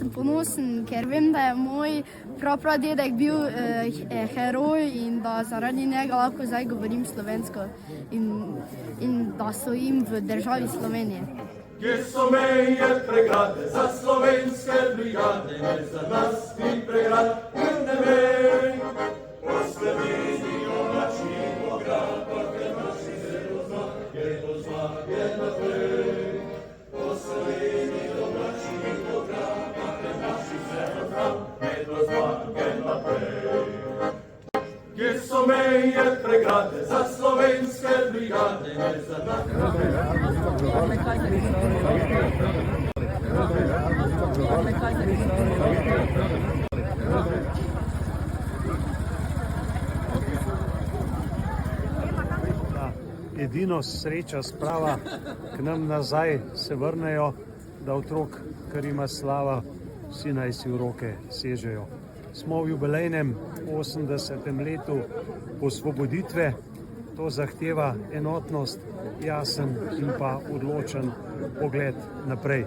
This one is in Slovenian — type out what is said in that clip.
sem ponosen, ker vem, da je moj prapradedek bil heroj in da zaradi njega lahko zdaj govorim slovensko in da stojim v državi Slovenije. Kje so meje pregrade za slovenske brigade, ne za nas ni pregrad, ne vej. Po Sloveniji oblači pograba, ker naši zelo zmage do zmage naprej. Po Sloveniji oblači pograba, ker naši zelo zmage do zmage naprej. Kje so meje pregrade za slovenske brigade, ne za nas ni pregrad. Edino sreča sprava k nam nazaj se vrnejo, da otrok, kar ima slava, vsi naj si v roke sežejo. Smo v jubilejnem 80. letu osvoboditve, to zahteva enotnost, jasen in pa odločen pogled naprej.